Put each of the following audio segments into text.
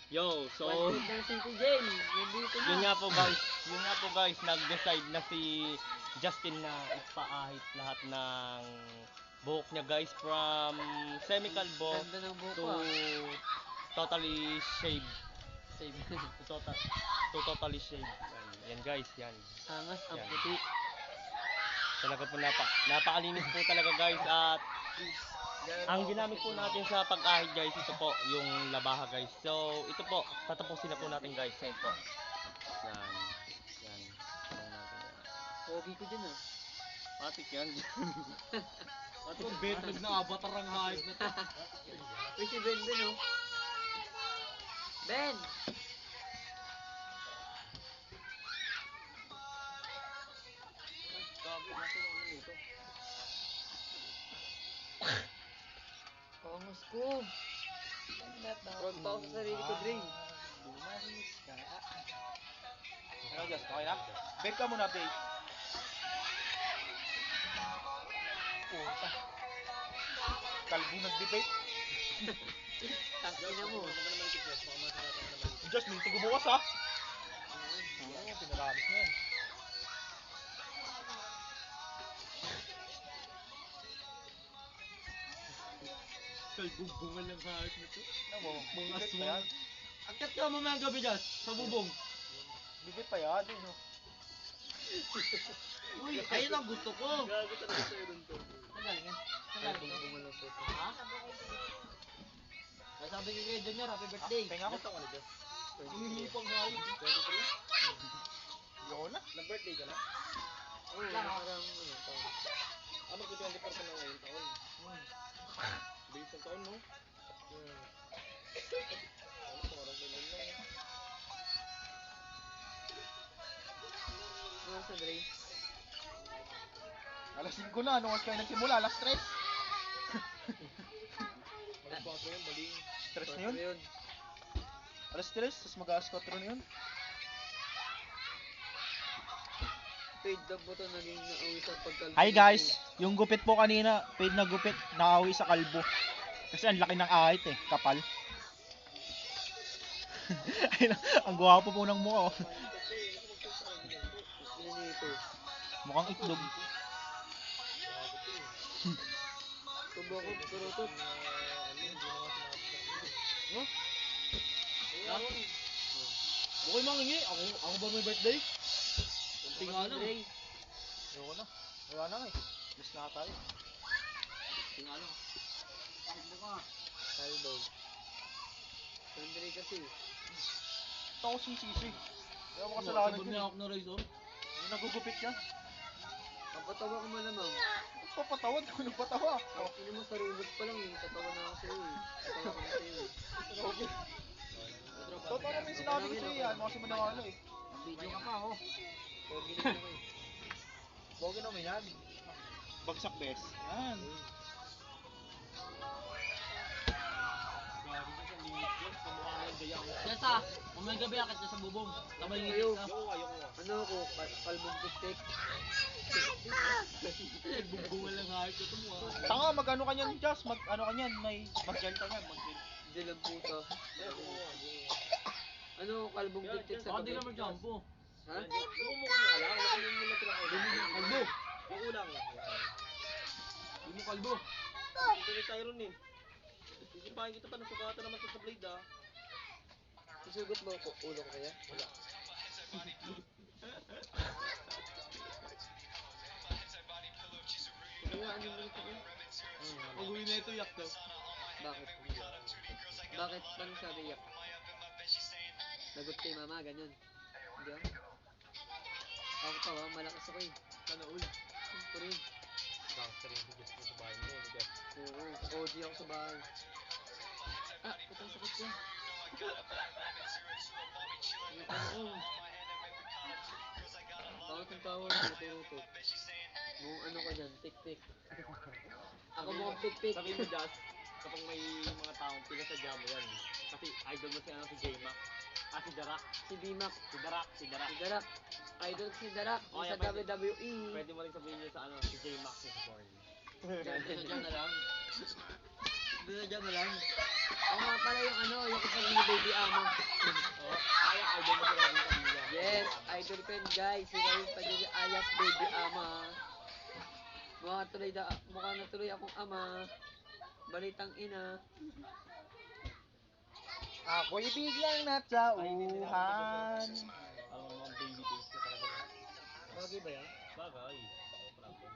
Yo, so ng City Jail. Nandito na. yun nga po guys, nag-decide na si Justin na ipaahit lahat ng buhok niya guys from semi-kalbo Ganda ng buhok to ko, ah. totally shave. Save. To totally shave. Yan guys, yan. Angas ang Yan. puti. Talaga po napakalinis po talaga guys at ang ginamit po natin sa pag-ahit guys, ito po yung labaha guys. So ito po, tatapusin na po natin guys. Yan po. Yan. Yan. Tanong natin yan. Pogi ko dyan, ah. Patik yan. At kung bedlag na avatar ang hayop na to. Uy, si Ben Ben, oh. Ben! Angas ko. Proud pa ako sa sarili ko, Dre. Ano, Just? Okay na? Bake ka muna, bake. Puta. Kalbo nag-debate. Tangina mo. Just, minti ko bukas ha. Oo, pinarabis na yan. Kalbubungan lang kahit na to. Ano mo? Mga Debate pa aswang. yan. Akyat ka mamaya gabi Jas, sa bubong. Debate pa yan. Eh, no? Uy, ayun ang gusto ko. Gago talaga sa'yo dun to. Nagaling yan. Nagaling yan. Ha? Sabi ko kay Junior, happy birthday. Penga ako. Gusto ko na Jas. Humihipang nga yun. 23? Yoko na. Nag-birthday ka na? Oo, parang ano, parang. Mag-24 ka na ngayon taon. Base ng taon, no? Parang ganun lang. Ano sa Dre? Alas 5 na. Anong oras kayo nagsimula? Alas 3. Magbago yun, baling. Stress na yun. Alas 3. Tapos mag-alas 4 na yun. Paid na po ito naging nauwi sa pagkalbo. Hi guys, yung gupit po kanina, paid na gupit, nakauwi sa kalbo. Kasi ang laki ng ahit eh, kapal. Ayun, ang gwapo po ng mukha oh. Ano nito? Mukhang itlog. Kubakot, kurutot. No? Bukay mangingi, ako ba may birthday? Kunti nga lang. Dre. Yoko na. Wala na eh. Alas na tayo. Kunti nga lang. Kalbo. Sandre kasi. Ito ako sisisi. Kaya mo kasalanan Sabon yun. niya ako na rice, oh. Yung nagugupit yan. Ang patawa ko malamang. Papatawad ko nagpatawa. Ang ina mo sa rulot pa lang eh. Tatawa na ako sa'yo eh. Tatawa ko na sa'yo eh. Okay. Totoo naman yung sinabi ko sa'yo yan. Mga si Manawalo eh. Video ka pa oh. Pogi na ako eh. Bogi naman yan. Bagsak bes. Yan. Grabe ka sa limit yun. Kamukha nga yung dayang. Jessa! Umay gabi akit ka sa bubong. Tamay ngiti Ayaw. ka. Ayoko. Ano ako? Kalbong putik. Bubungan lang hayop ko ito mo, ah. Tanga, mag-ano ka niyan, Jazz? Mag-ano ka niyan? Mag-gel ka niyan. Mag-gel. Diyan lang puta. Ano kalbong putik sa Baka di gabi? na mag-jumpo. Ha? Yung mukha nga lang. Wala yung muna pinakain. Kalbo. Yung ulang. Yung mo kalbo. Ito ni Tyron eh. Sisipahin kita pa. Nasukatan naman sa blade, ah. Susugot mo ako. Ulo ko kaya? Wala. Kaya ano mo ito ko? Pag-uwi na ito, yak daw. Bakit? Bakit? Paano sabi yak? Lagot kay mama, ganyan. Hindi ah. Ako pa ba? Malakas ako eh. Sana ul. Ito rin. Gangster yung bigas mo sa bahay mo. Oo. OG ako sa bahay. Ah, putang sakit ko. Oo. Bakit ang power mo? Turuto. Mukhang ano ka dyan? Tik-tik. Ako mukhang tik-tik. Sabi mo, Jazz, kapag may mga taong pinasadya mo yan. Kasi idol mo si ano, si J-Mac. Ah, si Darak. Si B-Mac. Si Darak. Si Darak. Idol ko si Darak. Oh, Yung sa yeah, pwede. WWE. Pwede mo rin sabihin niyo sa ano, si J-Mac si Born. Diyan na lang. Pinadya mo lang. Oo nga pala yung ano, yung kapag ni Baby Ama. Ay, idol mo si Robin Padilla. Yes, idol ko yun guys. Si Ryan Padilla alias Baby Ama. Mukha na tuloy akong ama. Balitang ina. Ako'y biglang natauhan. Ang mga baby face ko talaga. Bagay ba yan? Bagay. No problem.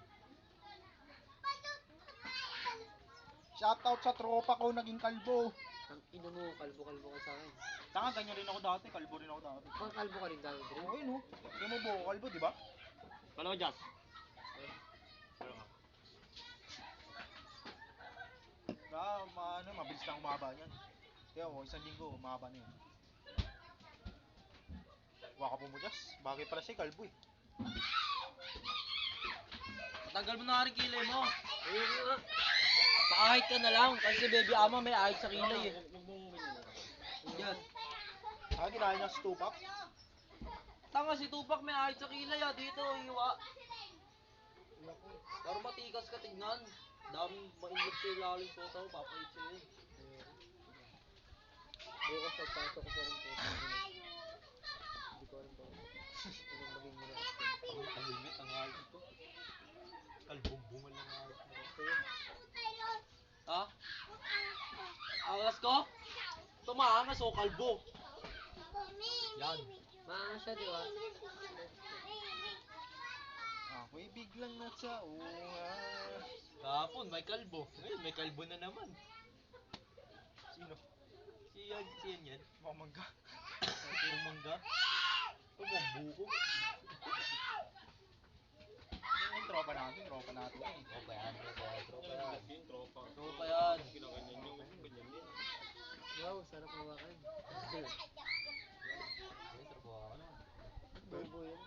Shoutout sa tropa ko, naging kalbo. Ang ina mo, kalbo-kalbo ka sa akin. Tanga, ganyan rin ako dati. Kalbo rin ako dati. Pang kalbo ka rin dahil Dre. Okay, no? Hindi mo buo kalbo, di ba? Paano ka, Jazz? Mabilis lang umaba niyan. Kaya mo, isang linggo, umaba na yun. Waka po mo, Jas. Bagay pala siya, kalbo eh. Tagal mo na rin kilay mo. Ayun nga. Pakahit ka na lang. Kasi baby ama may ahit sa kilay eh. Yes. Kinain niya sa tupak. Tanga si Tupac may ahit sa kilay ah. Dito, hiwa. Pero matikas ka tignan. Daming mainit sa ilalim po tao. Papahit sa'yo. Bukas pagpasok ko sa rin po. Hindi ko alam ba. Anong maging reaction. Ang limit, ang ahit ito. Kalbumbungan lang ahit. Ha? Angas ko? Tumaangas o kalbo. Yan. Maangas siya, di ba? Ako'y biglang natauhan. Kahapon may kalbo. Ngayon may kalbo na naman. Sino? Si yan yan. Mamangga. Bumangga. Tumambuko. Yung tropa natin eh. Tropa yan. Yung tropa. Tropa yan. Kinaganyan nyo. Ganyan din. Wow, sarap hawakan. Bobo yun.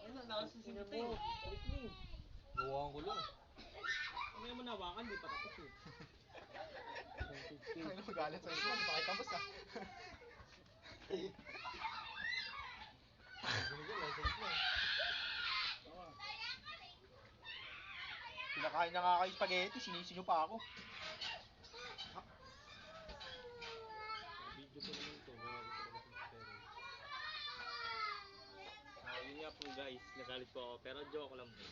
Ina, nakasusunod Ina mo. Balik mo. Buwang ko lang. Ano yung manawakan, di pa tapos eh. Ano magalit sa ismo? Hindi pa kayo tapos ah. Pinakain na nga kayo spaghetti, sinisi nyo pa ako. Video ko naman ito. Yun nga po guys, nagalit po ako. Pero joke lang po.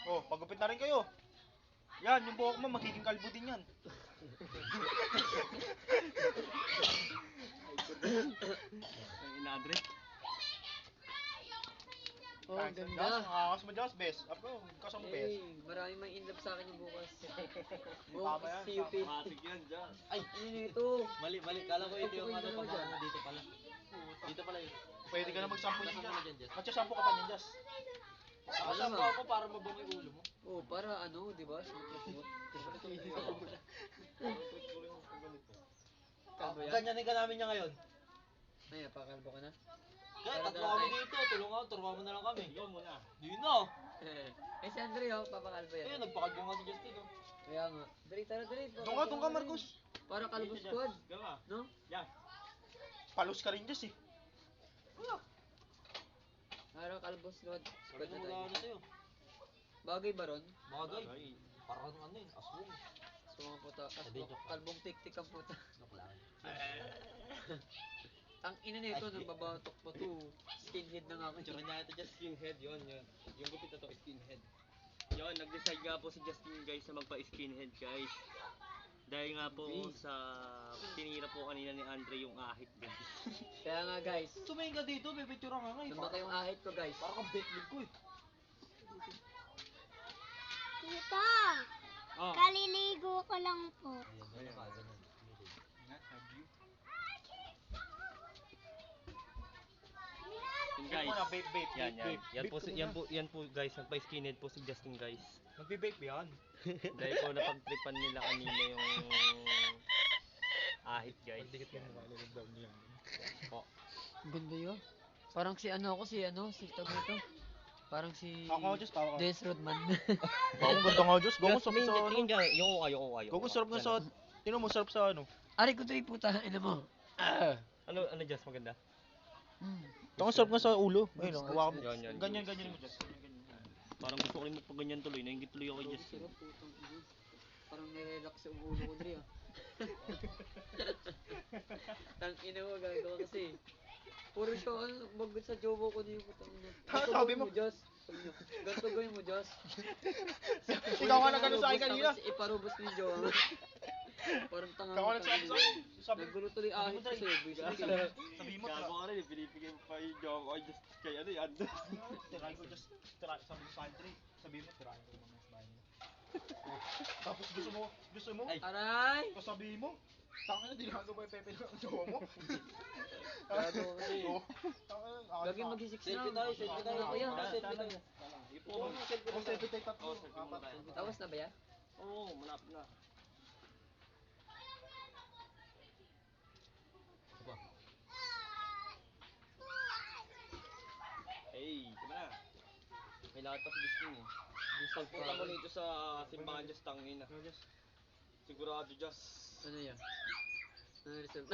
Oh, pagupit na rin kayo. Yan, yung buhok mo magiging kalbo din yan. Ang inadre. Oh, ang Jas, ganda. nakakas mo Jas, best. Ako, kasama mo best. Hey, marami mang in love sa akin yung bukas. Tama Bukas yan, PUP. Matik yan dyan. Ay! Ano ito? Mali. Kala ko ito yung ano Dalawa pang dyan. dito pala. Dito pala yun. Pwede ka na magsampo niyan Nasaan ka na Jas. dyan, Jess? Magsasampo ka pa niyan Jas. Nakasampo Alam ako para mabango yung ulo mo. Oh, para ano, di ba? Smooth. Kalbo yan? Ganyanin ka namin niya ngayon. Ay, napakalbo ka na? Kaya Para tatlo daw kami tayo- dito. Turuan mo na lang kami. Ikaw muna. Di na. Eh, si Andre, oh, papakalbo yan. Ayun, nagpakalbo nga si Justin. Oh. Kaya nga. Dali, tara, dali. Doon ka Marcos. Para kalbo squad, Gawa. no? Yan. Palos ka rin Jas eh. Para kalbo squad. Sabi Squad na na wala tayo. ano sa'yo. Bagay ba ron? Bagay. Bagay. Parang ano yun, aswang. So, mga puta. Sabi, joke lang. Kalbong tik-tik ang puta. Joke lang. Ang ina nito, nagbabatok pa to. Skinhead na nga ako. Tsaka niya ito just skinhead yun. Yung gupit na to skinhead. Yun, nag-decide nga po si Justin guys na magpa-skinhead guys. Dahil nga po sa tinira po kanina ni Andre yung ahit guys. Kaya nga guys, Tumingin ka dito, may picture nga ngayon. lumaki yung ahit ko guys. Parang kang betlig ko eh. Tita, Oh, kaliligo ko lang po. Ayan, ganyan. yun Guys. guys. Muna, vape. Yan. Yan po guys, nagpa-skinhead po si Justin guys. Magbe-vape yan. Dahil po napagtripan nila kanina yung ahit guys. Po. Ganda yun. Parang si ano ako, si tawag nito. Parang si Ako Jas, tawa ka. Des Rodman. Ako ganda nga Jas. Gogo sarap Jasmine, sa ano. tingin ka, yung okay. Gogo sarap nga sa... Tino mo sarap sa ano. Ari ko to puta, ina mo. Ano Diyos, maganda? Ito ang sarap nga sa ulo. Ayun, oh, hawakan mo. Yan. Ganyan mo, Diyos. Parang gusto ko rin magpaganyan tuloy. Naingit tuloy ako kay Diyos. Sarap, putang ina. Parang nire-relax yung ulo ko dre ah. Tang ina mo, gagawa kasi. Puro siya, bagot sa jowa ko na yung putang ina. Ganto Sabi gawin mo. mo, Diyos. Sabi niyo, ganto gawin mo, Diyos. Ikaw nga na gano'n sa akin kanina. Tapos iparubos ni jowa mo. Parang tanga Ikaw mo. nga nagsabi sa akin. Sabi Nagulo tuloy ahit ko sa'yo, boy. Sabi mo, Gago ka rin, pinipigay mo pa yung jowa ko kay Diyos. Kaya ano yan? tirahin ko just, sabi ko sa akin, Dre, sabihin mo, tirahin ko mamaya sa bahay mo. Tapos gusto mo, Aray! sabihin mo, tanga na, dinagawa ba yung pepe ng jowa mo? Gago kasi. Oo. Tanga na, Gagawin mag-isik na. Selfie tayo, selfie tayo. Ako yan. Selfie tayo. Oo, selfie tayo tatlo. Apat. Tapos na ba yan? Oo, malapit na. Hey, kama na. May lakad pa si Justin eh. Pagpunta mo nito sa simbahan Diyos, tangin na. Sigurado Diyos. Ano yan? Ano yung result?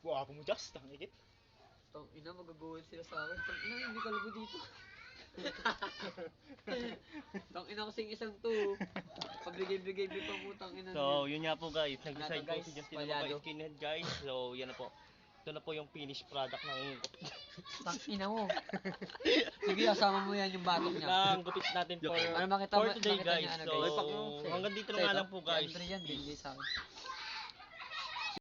Buha mo, Just, tangikit. Tang ina, magaguhol sila sa akin. Tang ina, hindi kalbo dito. Tang ina kasing isang to. Pabigay-bigay pa po, tang ina. So, yun nga po guys. Nag-decide Ano to, po guys? si Justin na Palyado. magpa-skinhead guys. So, yan na po. Ito na po yung finished product ng Tang ina mo. Sige, asama mo yan yung batok niya. ng gupit natin for, Ano makita for mo? today Makita guys. niya, ano, So, guys? hanggang dito na nga lang po guys. Andre yan, binigay sa akin.